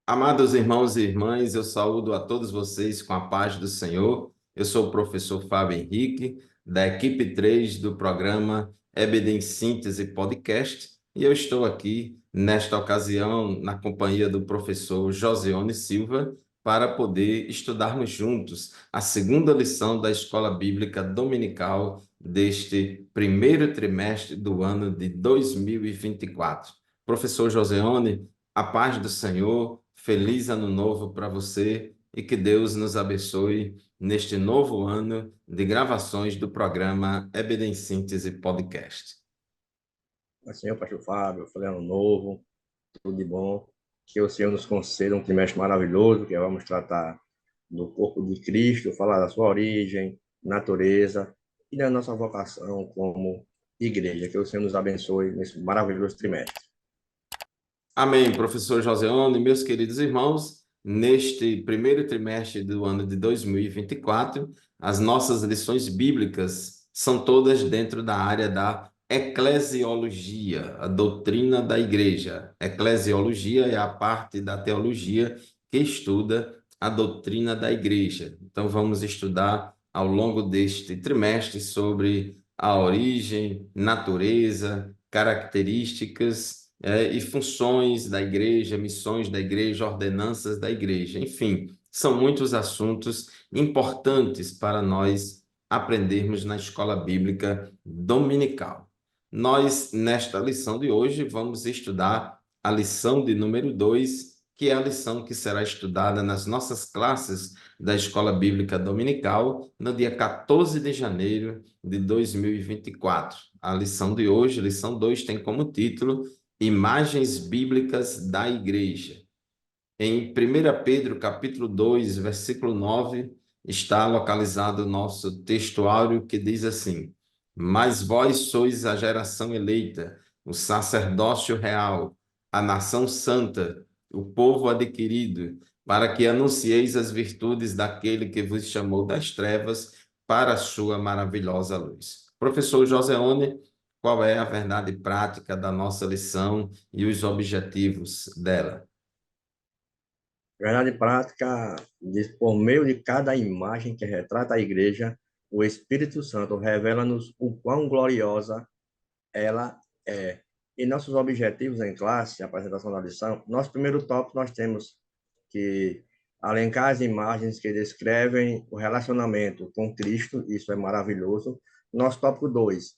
Amados irmãos e irmãs, eu saúdo a todos vocês com a paz do Senhor. Eu sou o professor Fábio Henrique, da equipe 3 do programa EBD em Síntese Podcast, e eu estou aqui, nesta ocasião, na companhia do professor Joseone Silva, para poder estudarmos juntos a segunda lição da Escola Bíblica Dominical deste primeiro trimestre do ano de 2024. Professor Joseone, a paz do Senhor, feliz ano novo para você e que Deus nos abençoe neste novo ano de gravações do programa EBD em Síntese Podcast. Senhor Pastor Fábio, falei ano novo, tudo de bom. Que o Senhor nos conceda um trimestre maravilhoso, que vamos tratar do corpo de Cristo, falar da sua origem, natureza e da nossa vocação como igreja. Que o Senhor nos abençoe nesse maravilhoso trimestre. Amém, professor Joseone, meus queridos irmãos, neste primeiro trimestre do ano de 2024, as nossas lições bíblicas são todas dentro da área da eclesiologia, a doutrina da igreja. Eclesiologia é a parte da teologia que estuda a doutrina da igreja. Então, vamos estudar ao longo deste trimestre sobre a origem, natureza, características e funções da igreja, missões da igreja, ordenanças da igreja. Enfim, são muitos assuntos importantes para nós aprendermos na escola bíblica dominical. Nós, nesta lição de hoje, vamos estudar a lição de número 2, que é a lição que será estudada nas nossas classes da Escola Bíblica Dominical no dia 14 de janeiro de 2024. A lição de hoje, lição 2, tem como título Imagens Bíblicas da Igreja. Em 1 Pedro, capítulo 2, versículo 9, está localizado o nosso textuário que diz assim: Mas vós sois a geração eleita, o sacerdócio real, a nação santa, o povo adquirido, para que anuncieis as virtudes daquele que vos chamou das trevas para a sua maravilhosa luz. Professor Joseone, qual é a verdade prática da nossa lição e os objetivos dela? Verdade prática, diz, por meio de cada imagem que retrata a igreja, o Espírito Santo revela-nos o quão gloriosa ela é. E nossos objetivos em classe, a apresentação da lição, nosso primeiro tópico nós temos que alencar as imagens que descrevem o relacionamento com Cristo, isso é maravilhoso. Nosso tópico 2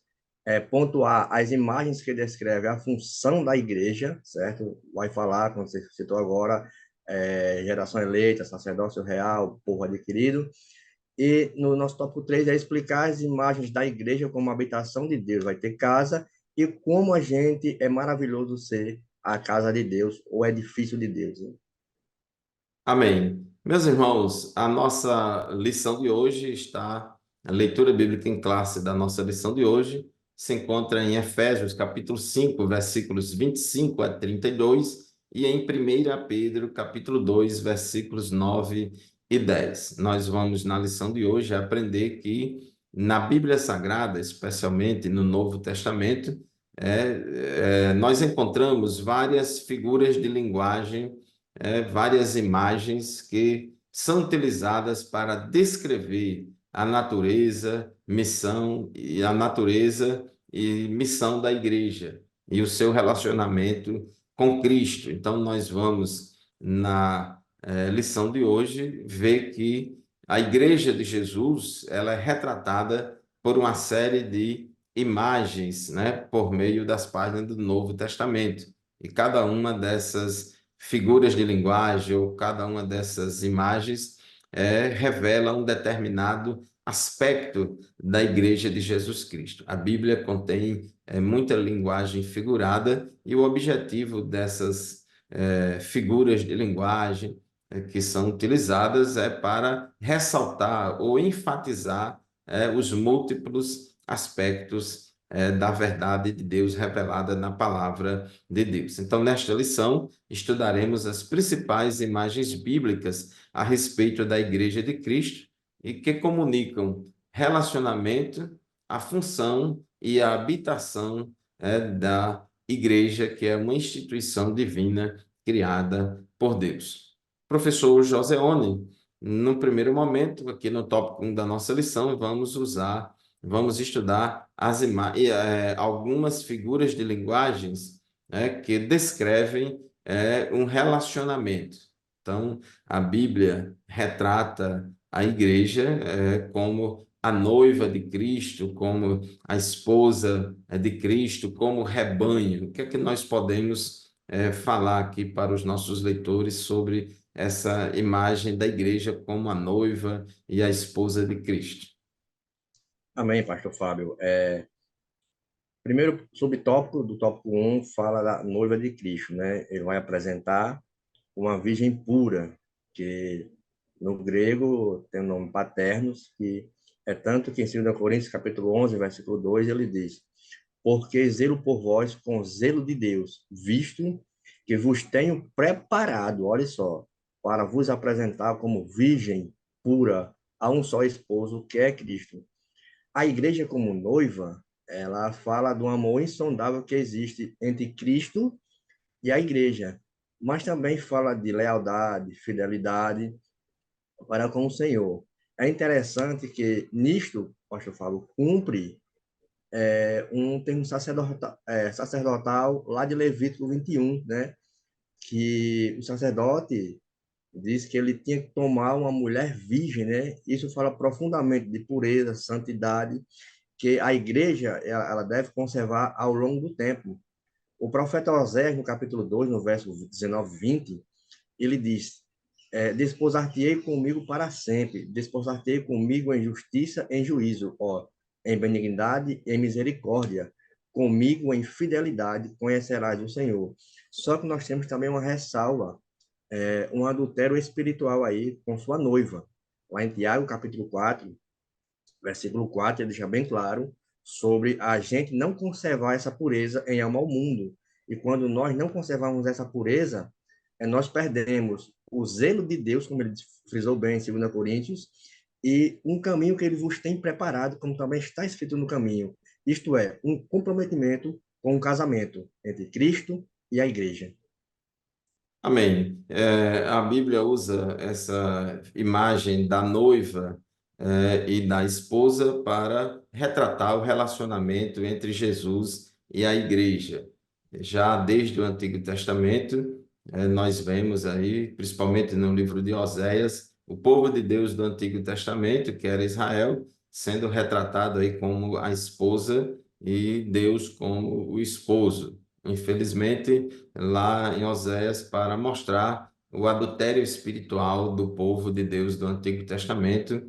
é pontuar as imagens que descrevem a função da igreja, certo? Vai falar, como você citou agora, geração eleita, sacerdócio real, povo adquirido. E no nosso tópico 3 é explicar as imagens da igreja como habitação de Deus. Vai ter casa e como a gente é maravilhoso ser a casa de Deus, o edifício de Deus. Né? Amém. Meus irmãos, a nossa lição de hoje está, a leitura bíblica em classe da nossa lição de hoje se encontra em Efésios, capítulo 5, versículos 25 a 32, e em 1 Pedro, capítulo 2, versículos 9 e 10. Nós vamos, na lição de hoje, aprender que na Bíblia Sagrada, especialmente no Novo Testamento, nós encontramos várias figuras de linguagem, várias imagens que são utilizadas para descrever a natureza, missão e a natureza e missão da igreja e o seu relacionamento com Cristo. Então, nós vamos, na lição de hoje, ver que a igreja de Jesus ela é retratada por uma série de imagens, né, por meio das páginas do Novo Testamento. E cada uma dessas figuras de linguagem ou cada uma dessas imagens revela um determinado aspecto da Igreja de Jesus Cristo. A Bíblia contém muita linguagem figurada e o objetivo dessas figuras de linguagem que são utilizadas é para ressaltar ou enfatizar os múltiplos aspectos da verdade de Deus revelada na palavra de Deus. Então, nesta lição, estudaremos as principais imagens bíblicas a respeito da Igreja de Cristo e que comunicam relacionamento, a função e a habitação da Igreja, que é uma instituição divina criada por Deus. Professor Joseone, no primeiro momento, aqui no tópico 1 da nossa lição, vamos estudar algumas figuras de linguagens, né, que descrevem um relacionamento. Então, a Bíblia retrata a igreja como a noiva de Cristo, como a esposa de Cristo, como rebanho. O que é que nós podemos falar aqui para os nossos leitores sobre essa imagem da igreja como a noiva e a esposa de Cristo? Amém, pastor Fábio. Primeiro subtópico do tópico 1 fala da noiva de Cristo, né? Ele vai apresentar uma virgem pura, que no grego tem o nome paternos, que é tanto que em 2 Coríntios, capítulo 11, versículo 2, ele diz: porque zelo por vós com zelo de Deus, visto que vos tenho preparado, olha só, para vos apresentar como virgem pura a um só esposo, que é Cristo. A igreja como noiva, ela fala do amor insondável que existe entre Cristo e a igreja, mas também fala de lealdade, fidelidade para com o Senhor. É interessante que nisto, pastor Fábio, cumpre um termo sacerdotal lá de Levítico 21, né? Que o sacerdote diz que ele tinha que tomar uma mulher virgem, né? Isso fala profundamente de pureza, santidade, que a igreja ela deve conservar ao longo do tempo. O profeta Osés, no capítulo 2, no verso 19 e 20, ele diz: desposar-te-ei comigo para sempre, desposar-te-ei comigo em justiça, em juízo, ó, em benignidade e em misericórdia, comigo em fidelidade conhecerás o Senhor. Só que nós temos também uma ressalva, um adultério espiritual aí com sua noiva. Lá em Tiago, capítulo 4, versículo 4, ele deixa bem claro sobre a gente não conservar essa pureza em alma ao mundo. E quando nós não conservamos essa pureza, nós perdemos o zelo de Deus, como ele frisou bem em 2 Coríntios, e um caminho que ele vos tem preparado, como também está escrito no caminho. Isto é, um comprometimento com o casamento entre Cristo e a igreja. Amém. A Bíblia usa essa imagem da noiva, e da esposa para retratar o relacionamento entre Jesus e a igreja. Já desde o Antigo Testamento, nós vemos aí, principalmente no livro de Oséias, o povo de Deus do Antigo Testamento, que era Israel, sendo retratado aí como a esposa e Deus como o esposo. Infelizmente, lá em Oséias, para mostrar o adultério espiritual do povo de Deus do Antigo Testamento,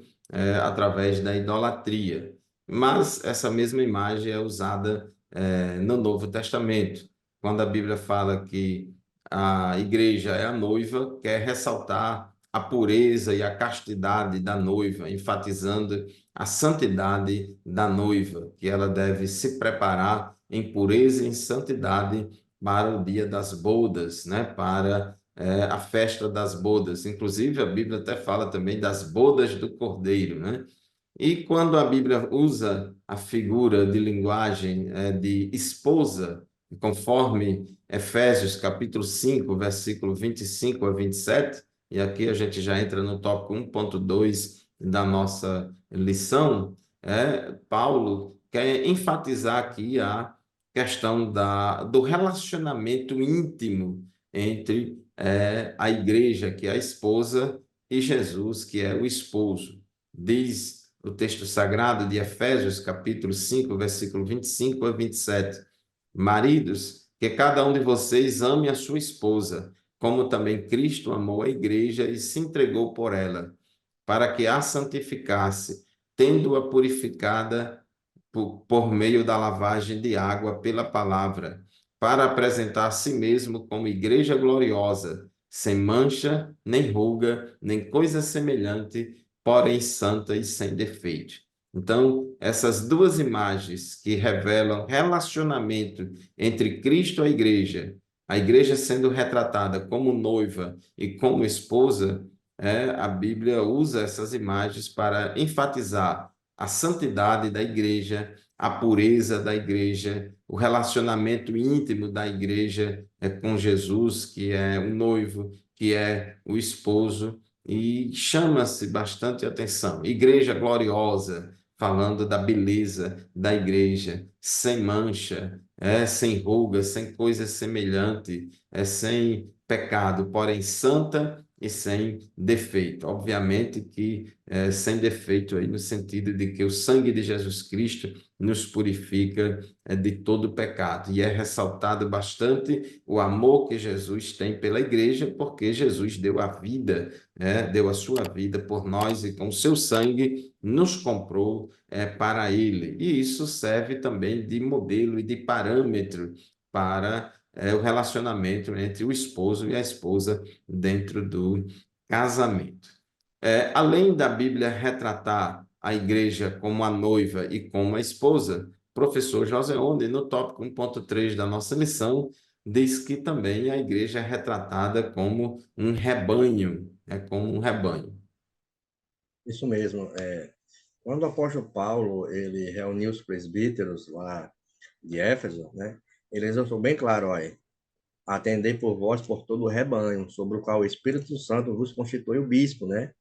através da idolatria. Mas essa mesma imagem é usada no Novo Testamento, quando a Bíblia fala que a igreja é a noiva, quer ressaltar a pureza e a castidade da noiva, enfatizando a santidade da noiva, que ela deve se preparar em pureza e em santidade para o dia das bodas, né? Para a festa das bodas. Inclusive, a Bíblia até fala também das bodas do Cordeiro, né? E quando a Bíblia usa a figura de linguagem de esposa, conforme Efésios capítulo 5, versículo 25 a 27, e aqui a gente já entra no tópico 1.2 da nossa lição, Paulo quer enfatizar aqui a questão do relacionamento íntimo entre a igreja, que é a esposa, e Jesus, que é o esposo. Diz o texto sagrado de Efésios, capítulo 5, versículo 25 a 27. Maridos, que cada um de vocês ame a sua esposa, como também Cristo amou a igreja e se entregou por ela, para que a santificasse, tendo-a purificada por meio da lavagem de água pela palavra, para apresentar a si mesmo como igreja gloriosa, sem mancha, nem ruga, nem coisa semelhante, porém santa e sem defeito. Então, essas duas imagens que revelam relacionamento entre Cristo e a igreja sendo retratada como noiva e como esposa, a Bíblia usa essas imagens para enfatizar a santidade da igreja, a pureza da igreja, o relacionamento íntimo da igreja com Jesus, que é o noivo, que é o esposo, e chama-se bastante atenção. Igreja gloriosa, falando da beleza da igreja, sem mancha, sem ruga, sem coisa semelhante, sem pecado, porém santa e sem defeito. Obviamente que sem defeito aí no sentido de que o sangue de Jesus Cristo nos purifica de todo pecado. E é ressaltado bastante o amor que Jesus tem pela igreja, porque Jesus deu a vida, deu a sua vida por nós e com o seu sangue nos comprou para ele. E isso serve também de modelo e de parâmetro para o relacionamento entre o esposo e a esposa dentro do casamento. Além da Bíblia retratar a igreja como a noiva e como a esposa, o professor José Onde, no tópico 1.3 da nossa lição, diz que também a igreja é retratada como um rebanho, como um rebanho. Isso mesmo. Quando o apóstolo Paulo ele reuniu os presbíteros lá de Éfeso, né? Ele exortou bem claro, olha, atendei por vós por todo o rebanho, sobre o qual o Espírito Santo vos constitui o bispo, né?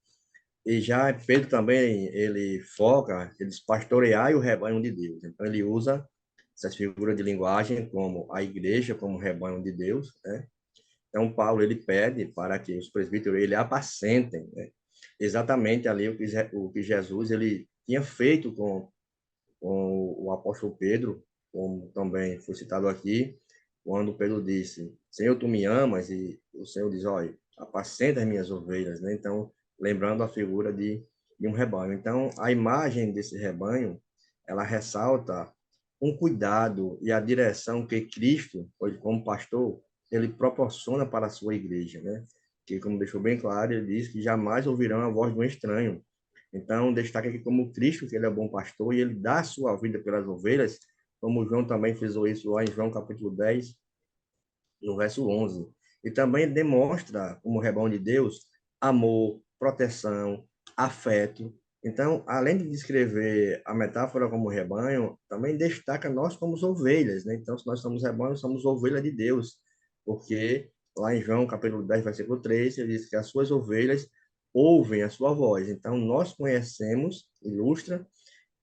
E já Pedro também, ele foca, ele diz pastorear o rebanho de Deus. Então, ele usa essas figuras de linguagem como a igreja, como rebanho de Deus, né? Então, Paulo, ele pede para que os presbíteros, ele apacentem, né? Exatamente ali o que Jesus, ele tinha feito com o apóstolo Pedro, como também foi citado aqui, quando Pedro disse, Senhor, tu me amas, e o Senhor diz, olha, apacenta as minhas ovelhas, né? Então, lembrando a figura de um rebanho. Então, a imagem desse rebanho, ela ressalta um cuidado e a direção que Cristo, hoje como pastor, ele proporciona para a sua igreja, né? Que, como deixou bem claro, ele diz que jamais ouvirão a voz de um estranho. Então, destaca aqui como Cristo, que ele é bom pastor e ele dá a sua vida pelas ovelhas, como João também frisou isso lá em João capítulo 10, no verso 11. E também demonstra, como rebanho de Deus, amor, proteção, afeto. Então, além de descrever a metáfora como rebanho, também destaca nós como ovelhas, né? Então, se nós somos rebanho, somos ovelha de Deus, porque lá em João capítulo 10, versículo 3, ele diz que as suas ovelhas ouvem a sua voz. Então, nós conhecemos, ilustra,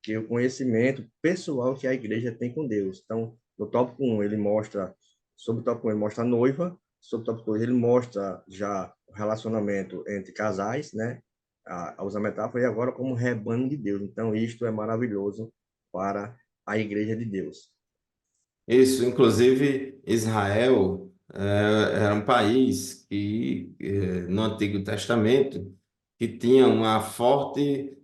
que o conhecimento pessoal que a igreja tem com Deus. Então, no tópico 1, ele mostra, sobre o tópico 1, ele mostra a noiva, sobre o tópico 2, ele mostra já o relacionamento entre casais, né? A usar metáfora, e agora como rebanho de Deus. Então, isto é maravilhoso para a igreja de Deus. Isso, inclusive, Israel era um país que, no Antigo Testamento, que tinha uma forte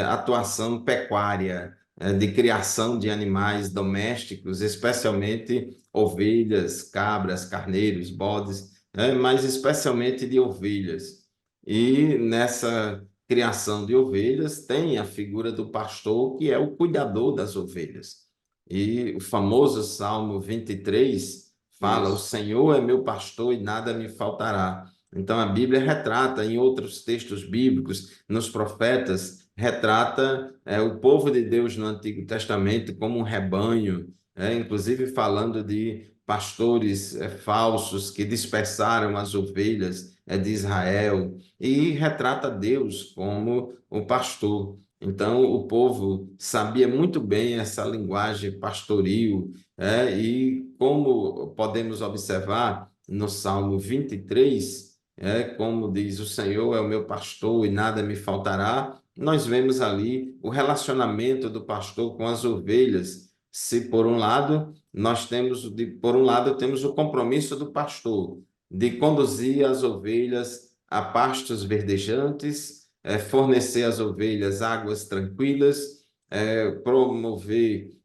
atuação pecuária, de criação de animais domésticos, especialmente ovelhas, cabras, carneiros, bodes, mas especialmente de ovelhas. E nessa criação de ovelhas tem a figura do pastor, que é o cuidador das ovelhas. E o famoso Salmo 23 fala: O Isso. Senhor é meu pastor e nada me faltará. Então a Bíblia retrata, em outros textos bíblicos, nos profetas, retrata o povo de Deus no Antigo Testamento como um rebanho, inclusive falando de pastores falsos que dispersaram as ovelhas de Israel, e retrata Deus como o pastor. Então, o povo sabia muito bem essa linguagem pastoril, e como podemos observar no Salmo 23, como diz: O Senhor é o meu pastor e nada me faltará, nós vemos ali o relacionamento do pastor com as ovelhas. Se por um lado por um lado temos o compromisso do pastor de conduzir as ovelhas a pastos verdejantes, fornecer às ovelhas águas tranquilas, prover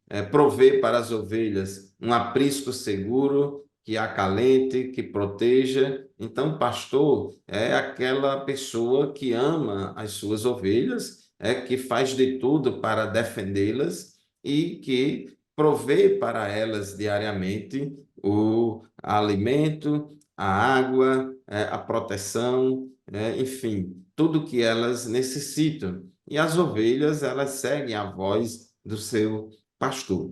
para as ovelhas um aprisco seguro que acalente, que proteja. Então, pastor é aquela pessoa que ama as suas ovelhas, que faz de tudo para defendê-las e que provê para elas diariamente o alimento, a água, a proteção, enfim, tudo que elas necessitam. E as ovelhas, elas seguem a voz do seu pastor.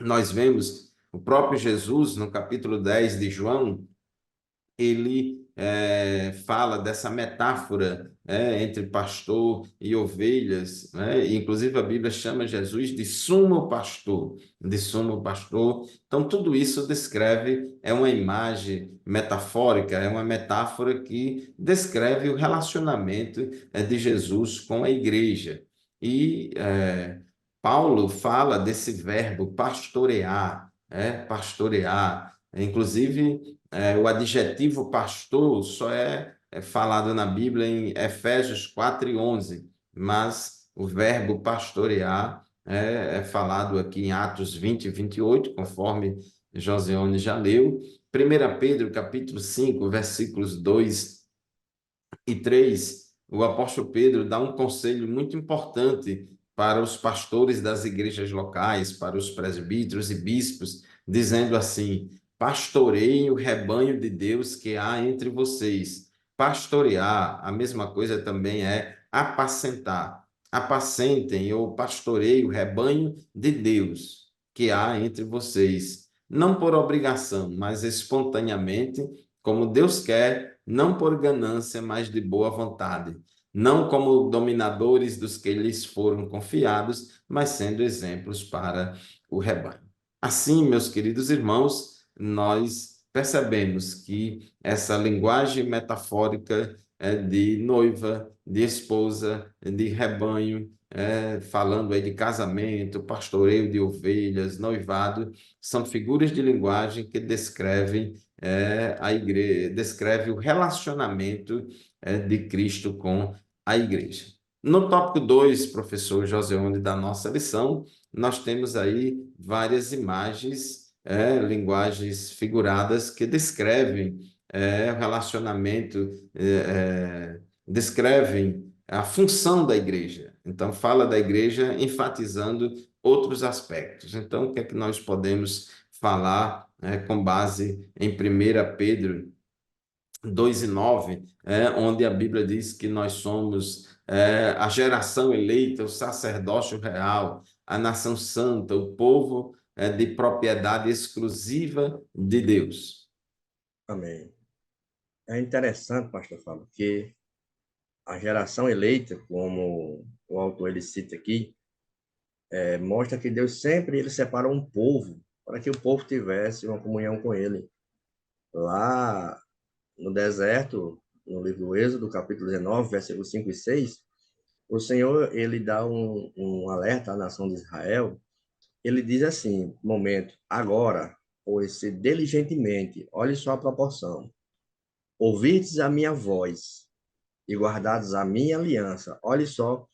Nós vemos o próprio Jesus, no capítulo 10 de João, ele fala dessa metáfora entre pastor e ovelhas, né? E, inclusive a Bíblia chama Jesus de sumo pastor, de sumo pastor. Então tudo isso descreve, é uma imagem metafórica, é uma metáfora que descreve o relacionamento de Jesus com a igreja. E Paulo fala desse verbo pastorear, pastorear. Inclusive, o adjetivo pastor só é falado na Bíblia em Efésios 4:11, mas o verbo pastorear é falado aqui em Atos 20:28, conforme Josiane já leu. 1 Pedro, capítulo 5, versículos 2 e 3, o apóstolo Pedro dá um conselho muito importante para os pastores das igrejas locais, para os presbíteros e bispos, dizendo assim: pastoreiem o rebanho de Deus que há entre vocês. Pastorear, a mesma coisa também é apacentar. Apacentem ou pastoreiem o rebanho de Deus que há entre vocês, não por obrigação, mas espontaneamente, como Deus quer, não por ganância, mas de boa vontade, não como dominadores dos que lhes foram confiados, mas sendo exemplos para o rebanho. Assim, meus queridos irmãos, nós percebemos que essa linguagem metafórica de noiva, de esposa, de rebanho, falando aí de casamento, pastoreio de ovelhas, noivado, são figuras de linguagem que descrevem a igreja, descreve o relacionamento de Cristo com a igreja. No tópico 2, professor Joseone, da nossa lição, nós temos aí várias imagens, linguagens figuradas que descrevem o relacionamento, descrevem a função da igreja. Então, fala da igreja enfatizando outros aspectos. Então, o que é que nós podemos falar com base em 1 Pedro 2:9, onde a Bíblia diz que nós somos a geração eleita, o sacerdócio real, a nação santa, o povo de propriedade exclusiva de Deus. Amém. É interessante, pastor Fábio, que a geração eleita, como o autor ele cita aqui, mostra que Deus sempre ele separou um povo para que o povo tivesse uma comunhão com ele. Lá no deserto, no livro do Êxodo, capítulo 19, versículos 5 e 6, o Senhor ele dá um alerta à nação de Israel. Ele diz assim, momento, agora, pois se diligentemente, olhe só a proporção, ouvirdes a minha voz e guardados a minha aliança. Olhe só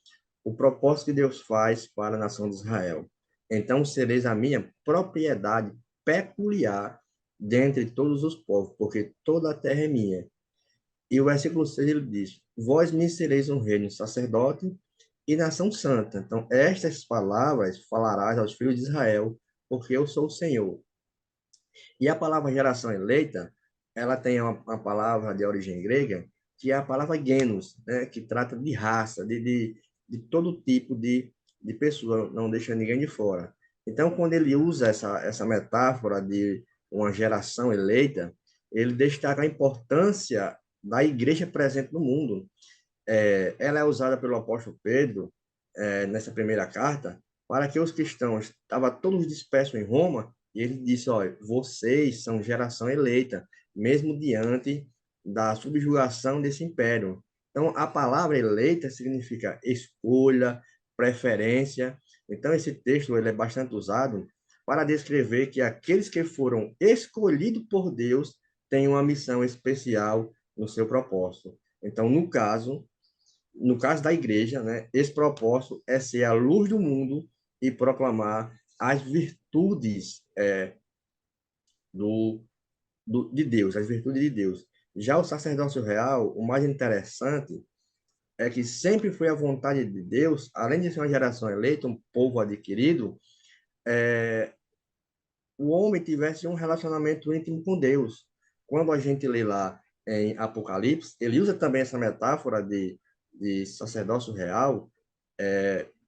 o propósito que Deus faz para a nação de Israel. Então sereis a minha propriedade peculiar dentre todos os povos, porque toda a terra é minha. E o versículo 6 ele diz: vós me sereis um reino sacerdote e nação santa. Então, estas palavras falarás aos filhos de Israel, porque eu sou o Senhor. E a palavra geração eleita, ela tem uma palavra de origem grega, que é a palavra genus, né, que trata de raça, de todo tipo de pessoa, não deixa ninguém de fora. Então, quando ele usa essa metáfora de uma geração eleita, ele destaca a importância da igreja presente no mundo. Ela é usada pelo apóstolo Pedro, nessa primeira carta, para que os cristãos estavam todos dispersos em Roma, e ele disse, olha, vocês são geração eleita, mesmo diante da subjugação desse império. Então, a palavra eleita significa escolha, preferência. Então, esse texto ele é bastante usado para descrever que aqueles que foram escolhidos por Deus têm uma missão especial no seu propósito. Então, no caso da igreja, né, esse propósito é ser a luz do mundo e proclamar as virtudes do, de Deus, as virtudes de Deus. Já o sacerdócio real, o mais interessante é que sempre foi a vontade de Deus, além de ser uma geração eleita, um povo adquirido, o homem tivesse um relacionamento íntimo com Deus. Quando a gente lê lá em Apocalipse, ele usa também essa metáfora de sacerdócio real,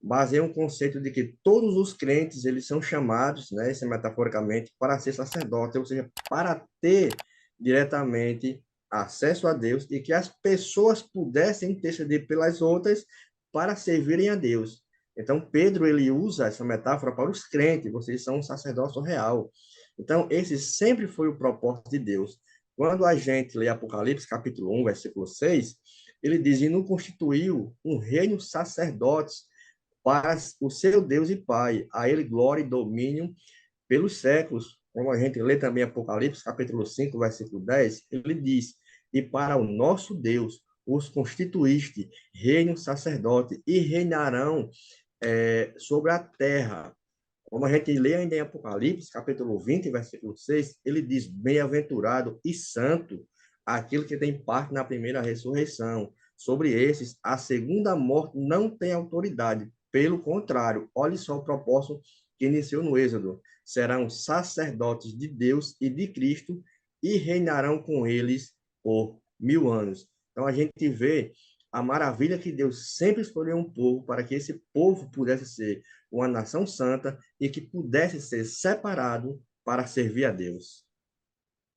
baseia um conceito de que todos os crentes eles são chamados, né, isso é metaforicamente, para ser sacerdote, ou seja, para ter diretamente acesso a Deus e que as pessoas pudessem interceder pelas outras para servirem a Deus. Então, Pedro ele usa essa metáfora para os crentes, vocês são um sacerdócio real. Então, esse sempre foi o propósito de Deus. Quando a gente lê Apocalipse, capítulo 1, versículo 6, ele diz: E não constituiu um reino sacerdotes para o seu Deus e Pai. A ele glória e domínio pelos séculos. Como a gente lê também Apocalipse, capítulo 5, versículo 10, ele diz: E para o nosso Deus os constituíste reino sacerdote e reinarão sobre a terra. Como a gente lê ainda em Apocalipse, capítulo 20, versículo 6, ele diz: Bem-aventurado e santo aquele que tem parte na primeira ressurreição. Sobre esses, a segunda morte não tem autoridade. Pelo contrário, olhe só o propósito que iniciou no Êxodo: serão sacerdotes de Deus e de Cristo e reinarão com eles por 1000 anos. Então a gente vê a maravilha que Deus sempre escolheu um povo para que esse povo pudesse ser uma nação santa e que pudesse ser separado para servir a Deus.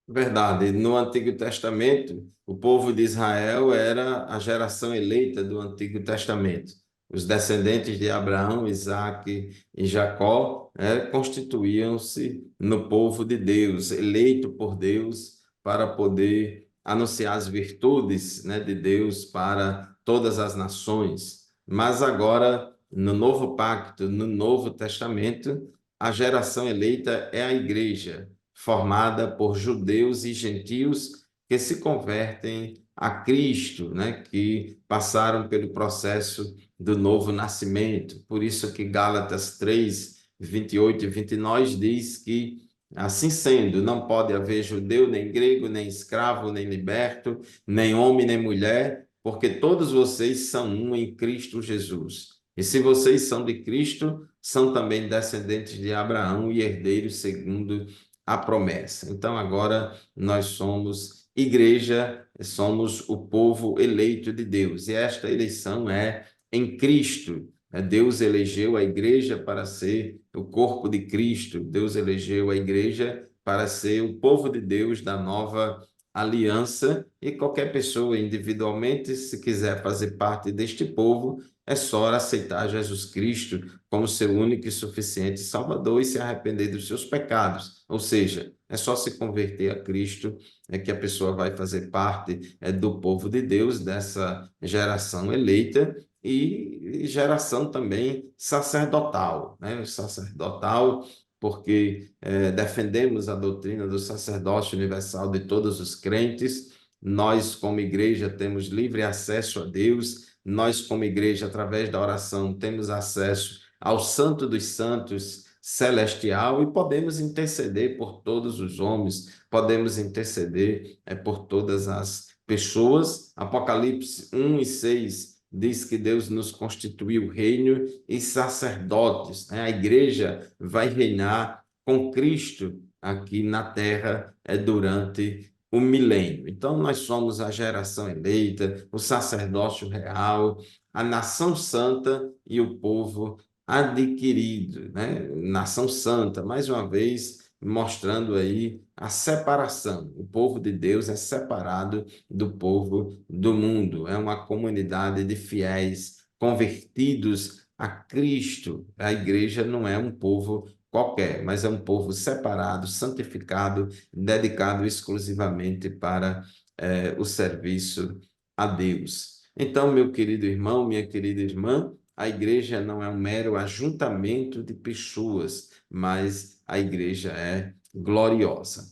Verdade. No Antigo Testamento, o povo de Israel era a geração eleita do Antigo Testamento. Os descendentes de Abraão, Isaque e Jacó constituíam-se no povo de Deus, eleito por Deus para poder anunciar as virtudes, né, de Deus para todas as nações. Mas agora, no Novo Pacto, no Novo Testamento, a geração eleita é a igreja formada por judeus e gentios que se convertem a Cristo, né? Que passaram pelo processo do novo nascimento. Por isso que Gálatas 3, 28 e 29 diz que, assim sendo, não pode haver judeu, nem grego, nem escravo, nem liberto, nem homem, nem mulher, porque todos vocês são um em Cristo Jesus. E se vocês são de Cristo, são também descendentes de Abraão e herdeiros segundo a promessa. Então, agora nós somos igreja, somos o povo eleito de Deus. E esta eleição é em Cristo. Deus elegeu a igreja para ser o corpo de Cristo. Deus elegeu a igreja para ser o povo de Deus da nova aliança. E qualquer pessoa individualmente, se quiser fazer parte deste povo, é só aceitar Jesus Cristo como seu único e suficiente Salvador e se arrepender dos seus pecados. Ou seja, é só se converter a Cristo, que a pessoa vai fazer parte do povo de Deus, dessa geração eleita e geração também sacerdotal, né? Sacerdotal, porque defendemos a doutrina do sacerdócio universal de todos os crentes. Nós, como igreja, temos livre acesso a Deus. Nós, como igreja, através da oração, temos acesso ao Santo dos Santos celestial e podemos interceder por todos os homens, podemos interceder por todas as pessoas. Apocalipse 1 e 6 diz que Deus nos constituiu reino e sacerdotes, né? A igreja vai reinar com Cristo aqui na terra durante o milênio. Então, nós somos a geração eleita, o sacerdócio real, a nação santa e o povo adquirido, né? Nação santa, mais uma vez mostrando aí a separação. O povo de Deus é separado do povo do mundo, é uma comunidade de fiéis convertidos a Cristo. A igreja não é um povo qualquer, mas é um povo separado, santificado, dedicado exclusivamente para o serviço a Deus. Então, meu querido irmão, minha querida irmã, a igreja não é um mero ajuntamento de pessoas, mas a igreja é gloriosa.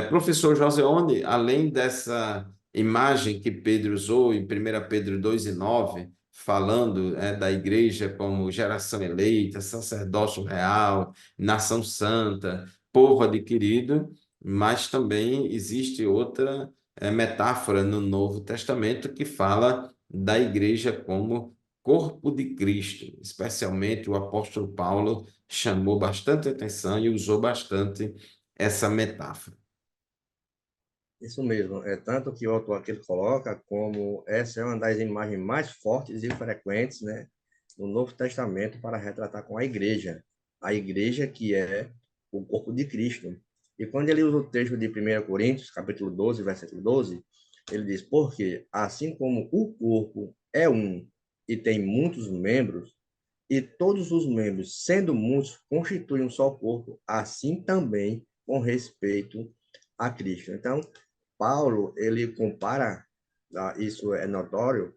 Professor Joseone, além dessa imagem que Pedro usou em 1 Pedro 2:9, falando da igreja como geração eleita, sacerdócio real, nação santa, povo adquirido, mas também existe outra metáfora no Novo Testamento que fala da igreja como corpo de Cristo. Especialmente o apóstolo Paulo chamou bastante atenção e usou bastante essa metáfora. Isso mesmo, é tanto que o autor aqui coloca como essa é uma das imagens mais fortes e frequentes, né, no Novo Testamento para retratar com a igreja que é o corpo de Cristo. E quando ele usa o texto de 1 Coríntios, capítulo 12, versículo 12, ele diz, porque assim como o corpo é um e tem muitos membros, e todos os membros, sendo muitos, constituem um só corpo, assim também com respeito a Cristo. Então, Paulo, ele compara, isso é notório,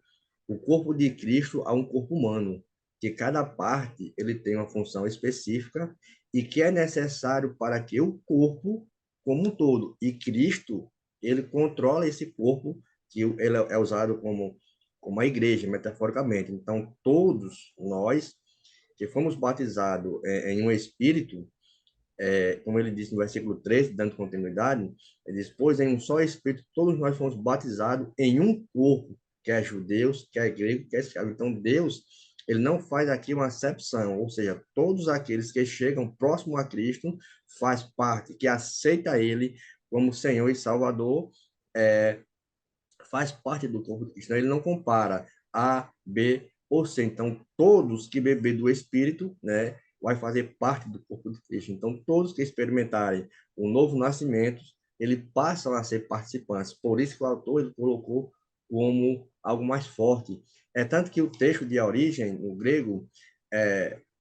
o corpo de Cristo a um corpo humano, que cada parte ele tem uma função específica e que é necessário para que o corpo como um todo, e Cristo, ele controla esse corpo, que ele é usado como a igreja, metaforicamente. Então, todos nós que fomos batizados em um espírito, como ele disse no versículo 3, dando continuidade, ele diz, pois em um só espírito todos nós fomos batizados em um corpo, quer judeus, quer grego, quer escravo. Então, Deus, ele não faz aqui uma acepção, ou seja, todos aqueles que chegam próximo a Cristo faz parte, que aceita ele como Senhor e Salvador, é, faz parte do corpo de Cristo. Ele não compara A, B ou C. Então, todos que beber do Espírito, né, vai fazer parte do corpo de Cristo. Então, todos que experimentarem o novo nascimento, eles passam a ser participantes. Por isso que o autor ele colocou como algo mais forte. É tanto que o texto de origem, no grego,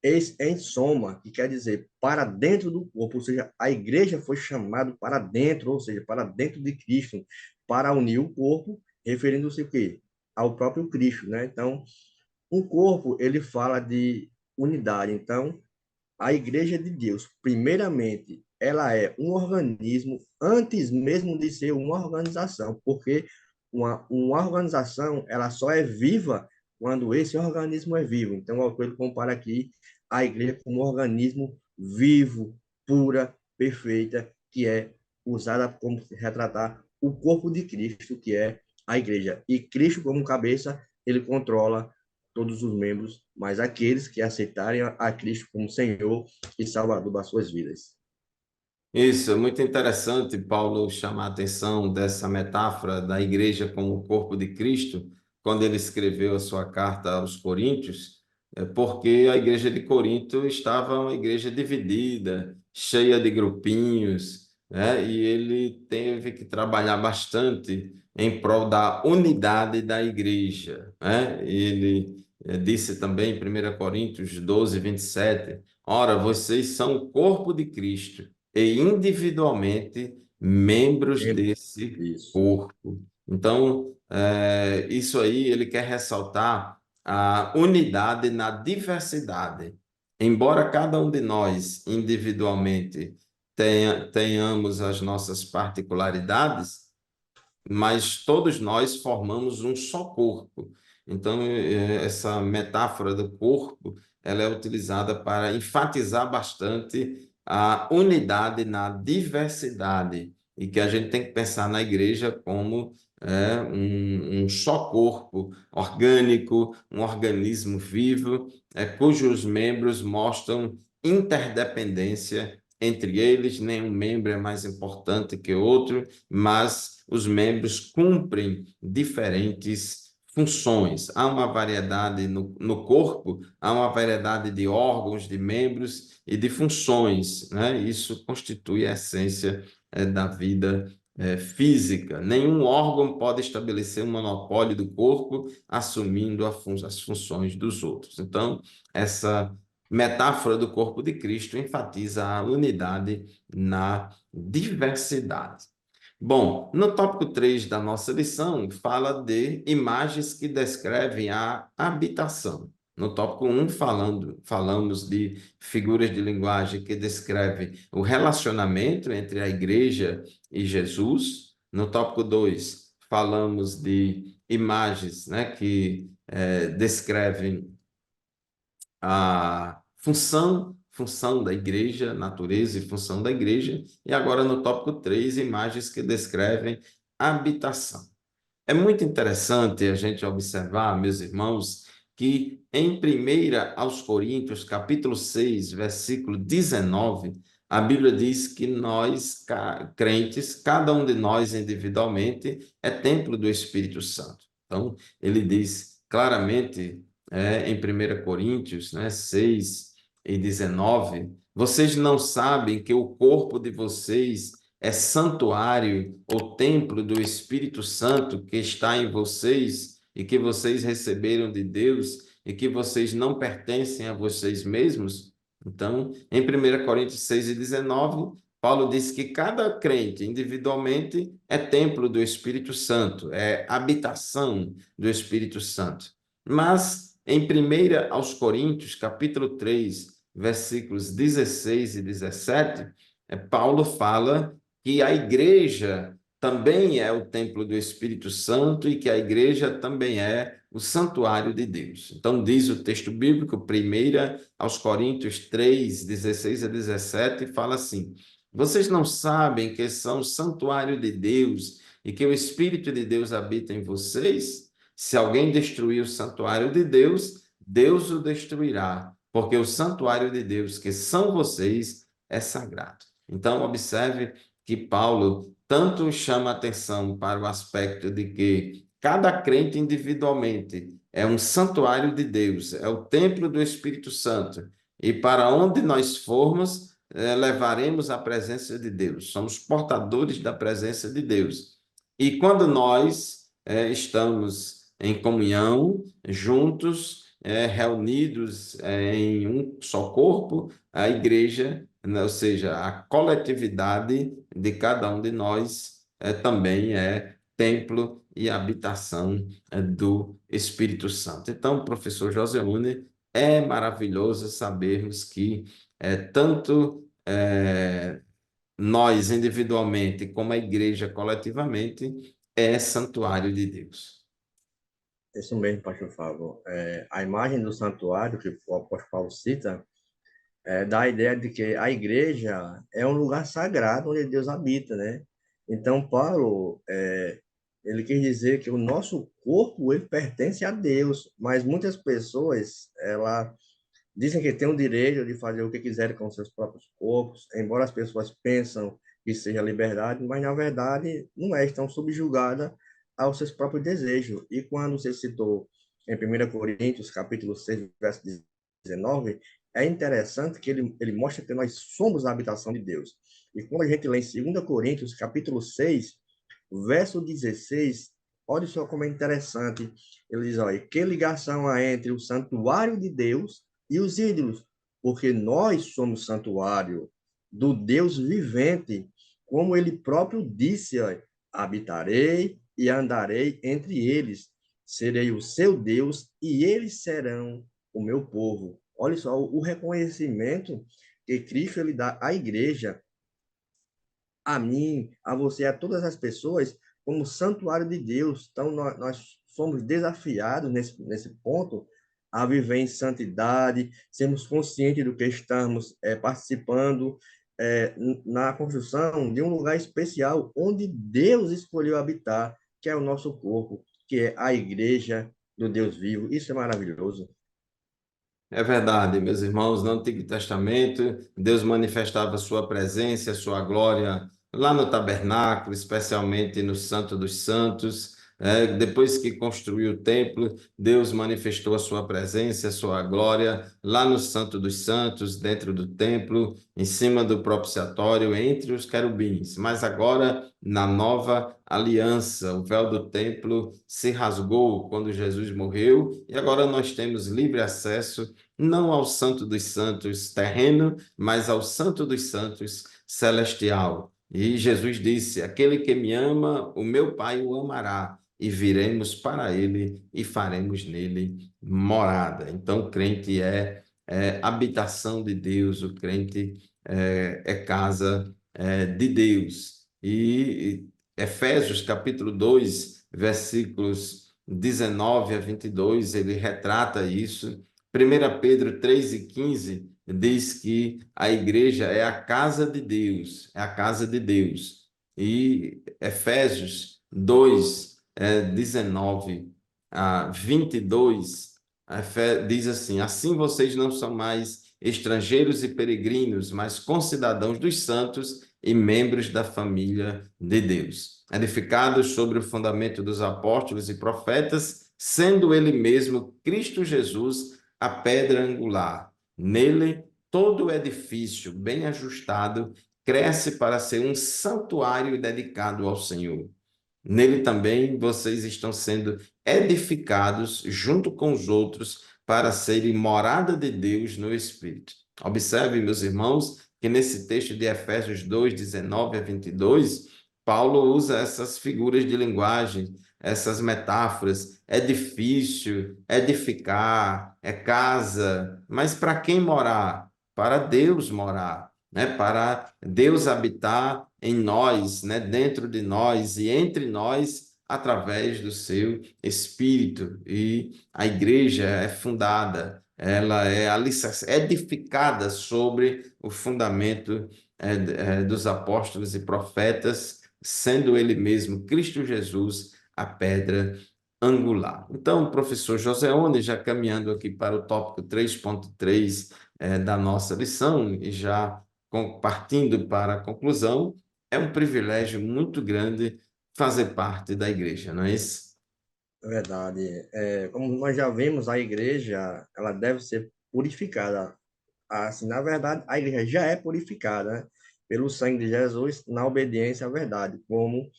eis em soma, que quer dizer para dentro do corpo, ou seja, a igreja foi chamada para dentro, ou seja, para dentro de Cristo, para unir o corpo, referindo-se o quê? Ao próprio Cristo, né? Então, o corpo, ele fala de unidade. Então, a igreja de Deus, primeiramente, ela é um organismo antes mesmo de ser uma organização, porque uma organização, ela só é viva quando esse organismo é vivo. Então, o autor compara aqui a igreja como um organismo vivo, pura, perfeita, que é usada como retratar o corpo de Cristo, que é a igreja. E Cristo, como cabeça, ele controla todos os membros, mas aqueles que aceitarem a Cristo como Senhor e Salvador das suas vidas. Isso, é muito interessante Paulo chamar a atenção dessa metáfora da igreja como o corpo de Cristo, quando ele escreveu a sua carta aos Coríntios, porque a igreja de Corinto estava uma igreja dividida, cheia de grupinhos, né? E ele teve que trabalhar bastante em prol da unidade da igreja, né? Ele disse também em 1 Coríntios 12, 27, ora, vocês são o corpo de Cristo e individualmente membros desse Isso. corpo. Então, isso aí ele quer ressaltar a unidade na diversidade. Embora cada um de nós individualmente tenhamos as nossas particularidades, mas todos nós formamos um só corpo. Então, essa metáfora do corpo, ela é utilizada para enfatizar bastante a unidade na diversidade, e que a gente tem que pensar na igreja como um só corpo orgânico, um organismo vivo, cujos membros mostram interdependência entre eles, nenhum membro é mais importante que outro, mas os membros cumprem diferentes funções. Há uma variedade no corpo, há uma variedade de órgãos, de membros e de funções, né? Isso constitui a essência da vida física. Nenhum órgão pode estabelecer um monopólio do corpo, assumindo as funções dos outros. Então, essa metáfora do corpo de Cristo enfatiza a unidade na diversidade. Bom, no tópico 3 da nossa lição, fala de imagens que descrevem a habitação. No tópico 1, falamos de figuras de linguagem que descrevem o relacionamento entre a igreja e Jesus. No tópico 2, falamos de imagens, né, que descrevem a função da igreja, natureza e função da igreja, e agora no tópico 3, imagens que descrevem habitação. É muito interessante a gente observar, meus irmãos, que em 1 capítulo 6, versículo 19, a Bíblia diz que nós, crentes, cada um de nós individualmente, é templo do Espírito Santo. Então, ele diz claramente em 1 Coríntios, né, 6:19, vocês não sabem que o corpo de vocês é santuário ou templo do Espírito Santo que está em vocês e que vocês receberam de Deus e que vocês não pertencem a vocês mesmos? Então, em 1 Coríntios 6:19, Paulo diz que cada crente individualmente é templo do Espírito Santo, é habitação do Espírito Santo. Mas em 1 Coríntios, capítulo 3, versículos 16 e 17, Paulo fala que a igreja também é o templo do Espírito Santo e que a igreja também é o santuário de Deus. Então, diz o texto bíblico, 1 Coríntios 3, 16 a 17, fala assim: vocês não sabem que são o santuário de Deus e que o Espírito de Deus habita em vocês? Se alguém destruir o santuário de Deus, Deus o destruirá, porque o santuário de Deus, que são vocês, é sagrado. Então, observe que Paulo tanto chama atenção para o aspecto de que cada crente individualmente é um santuário de Deus, é o templo do Espírito Santo, e para onde nós formos, levaremos a presença de Deus, somos portadores da presença de Deus. E quando nós estamos em comunhão, juntos, reunidos em um só corpo, a igreja, né, ou seja, a coletividade de cada um de nós também é templo e habitação do Espírito Santo. Então, professor Joseune, é maravilhoso sabermos que tanto nós individualmente como a igreja coletivamente é santuário de Deus. Isso mesmo, pastor Fábio. A imagem do santuário que o apóstolo Paulo cita dá a ideia de que a igreja é um lugar sagrado onde Deus habita, né? Então, Paulo, ele quis dizer que o nosso corpo, ele pertence a Deus, mas muitas pessoas, dizem que têm o direito de fazer o que quiserem com seus próprios corpos, embora as pessoas pensam que seja liberdade, mas na verdade não é, estão subjugadas aos seus próprios desejos. E quando você citou em 1 Coríntios, capítulo 6, verso 19, é interessante que ele mostra que nós somos a habitação de Deus. E quando a gente lê em 2 Coríntios, capítulo 6, verso 16, olha só como é interessante. Ele diz, olha, que ligação há entre o santuário de Deus e os ídolos? Porque nós somos santuário do Deus vivente, como ele próprio disse, olha, habitarei e andarei entre eles, serei o seu Deus e eles serão o meu povo. Olha só o reconhecimento que Cristo ele dá à igreja, a mim, a você, a todas as pessoas, como santuário de Deus. Então, nós somos desafiados nesse ponto a viver em santidade, sermos conscientes do que estamos participando na construção de um lugar especial onde Deus escolheu habitar, que é o nosso corpo, que é a igreja do Deus vivo. Isso é maravilhoso. É verdade, meus irmãos, no Antigo Testamento, Deus manifestava sua presença, sua glória lá no tabernáculo, especialmente no Santo dos Santos. Depois que construiu o templo, Deus manifestou a sua presença, a sua glória lá no Santo dos Santos, dentro do templo, em cima do propiciatório, entre os querubins. Mas agora, na nova aliança, o véu do templo se rasgou quando Jesus morreu, e agora nós temos livre acesso não ao Santo dos Santos terreno, mas ao Santo dos Santos celestial. E Jesus disse: aquele que me ama, o meu Pai o amará, e viremos para ele e faremos nele morada. Então, o crente é habitação de Deus, o crente é casa de Deus. E Efésios capítulo 2, versículos 19 a 22, ele retrata isso. 1 Pedro 3:15 diz que a igreja é a casa de Deus, é a casa de Deus. E Efésios 2, 19 a 22, diz assim: assim vocês não são mais estrangeiros e peregrinos, mas concidadãos dos santos e membros da família de Deus, edificados sobre o fundamento dos apóstolos e profetas, sendo ele mesmo, Cristo Jesus, a pedra angular. Nele, todo o edifício bem ajustado cresce para ser um santuário dedicado ao Senhor. Nele também vocês estão sendo edificados junto com os outros para serem morada de Deus no Espírito. Observe, meus irmãos, que nesse texto de Efésios 2, 19 a 22, Paulo usa essas figuras de linguagem, essas metáforas, edifício, edificar, é casa, mas para quem morar? Para Deus morar, né? Para Deus habitar em nós, né? Dentro de nós e entre nós, através do seu Espírito. E a igreja é fundada, ela é edificada sobre o fundamento dos apóstolos e profetas, sendo ele mesmo, Cristo Jesus, a pedra angular. Então, professor Joseone, já caminhando aqui para o tópico 3.3 da nossa lição, e já partindo para a conclusão, é um privilégio muito grande fazer parte da igreja, não é isso? É verdade. Como nós já vimos, a igreja, ela deve ser purificada. Assim, na verdade, a igreja já é purificada, né, pelo sangue de Jesus na obediência à verdade, como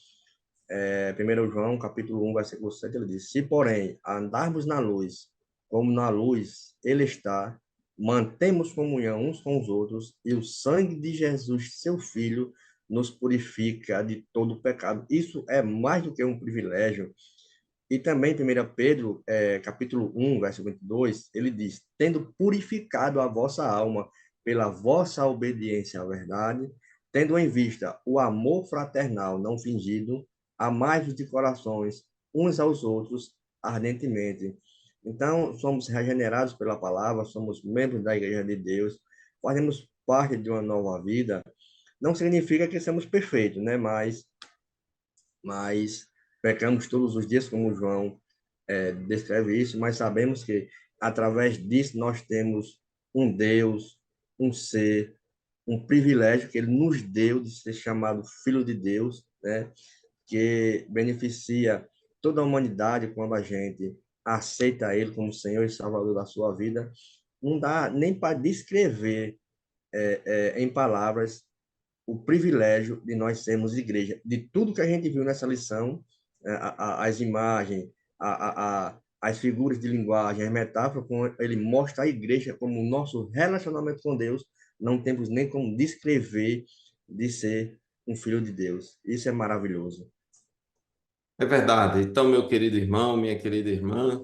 1 João, capítulo 1, versículo 7, ele diz: Se, porém, andarmos na luz, como na luz ele está, mantemos comunhão uns com os outros, e o sangue de Jesus, seu Filho, nos purifica de todo pecado. Isso é mais do que um privilégio. E também, 1 Pedro, capítulo 1, verso 22, ele diz: Tendo purificado a vossa alma pela vossa obediência à verdade, tendo em vista o amor fraternal não fingido, amai-vos de corações uns aos outros ardentemente. Então, somos regenerados pela palavra, somos membros da Igreja de Deus, fazemos parte de uma nova vida. Não significa que somos perfeitos, né? Mas pecamos todos os dias, como João descreve isso, mas sabemos que através disso nós temos um Deus, um ser, um privilégio que ele nos deu de ser chamado Filho de Deus, né? Que beneficia toda a humanidade quando a gente aceita ele como Senhor e Salvador da sua vida. Não dá nem para descrever em palavras o privilégio de nós sermos igreja. De tudo que a gente viu nessa lição, as imagens, as figuras de linguagem, as metáforas, como ele mostra a igreja como o nosso relacionamento com Deus, não temos nem como descrever de ser um filho de Deus. Isso é maravilhoso. É verdade. Então, meu querido irmão, minha querida irmã,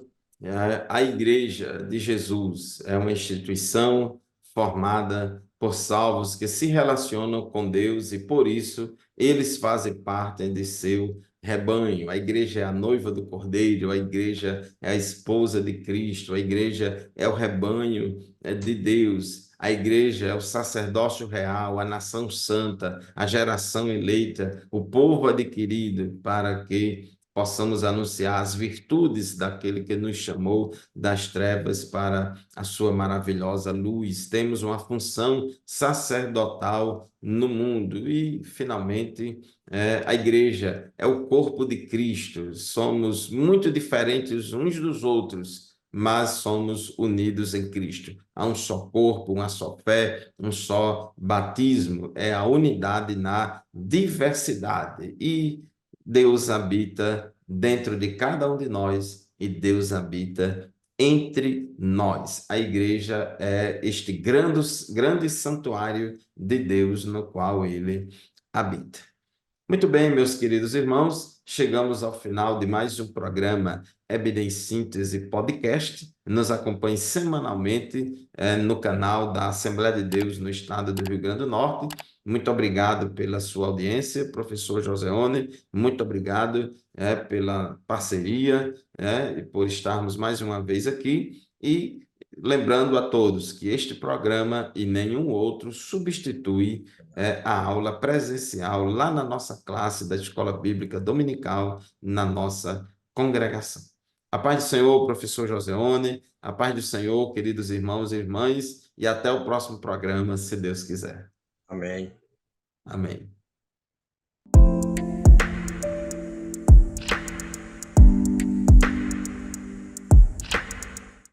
a Igreja de Jesus é uma instituição formada por salvos que se relacionam com Deus e, por isso, eles fazem parte de seu rebanho. A igreja é a noiva do Cordeiro, a igreja é a esposa de Cristo, a igreja é o rebanho de Deus. A igreja é o sacerdócio real, a nação santa, a geração eleita, o povo adquirido para que possamos anunciar as virtudes daquele que nos chamou das trevas para a sua maravilhosa luz. Temos uma função sacerdotal no mundo e, finalmente, a igreja é o corpo de Cristo. Somos muito diferentes uns dos outros, mas somos unidos em Cristo. Há um só corpo, uma só fé, um só batismo. É a unidade na diversidade. E Deus habita dentro de cada um de nós e Deus habita entre nós. A igreja é este grande santuário de Deus no qual ele habita. Muito bem, meus queridos irmãos, chegamos ao final de mais um programa Evidência Síntese Podcast. Nos acompanhe semanalmente no canal da Assembleia de Deus no estado do Rio Grande do Norte. Muito obrigado pela sua audiência, professor Joseone. Muito obrigado pela parceria e por estarmos mais uma vez aqui. E lembrando a todos que este programa e nenhum outro substitui a aula presencial lá na nossa classe da Escola Bíblica Dominical, na nossa congregação. A paz do Senhor, professor Joseone, a paz do Senhor, queridos irmãos e irmãs, e até o próximo programa, se Deus quiser. Amém. Amém.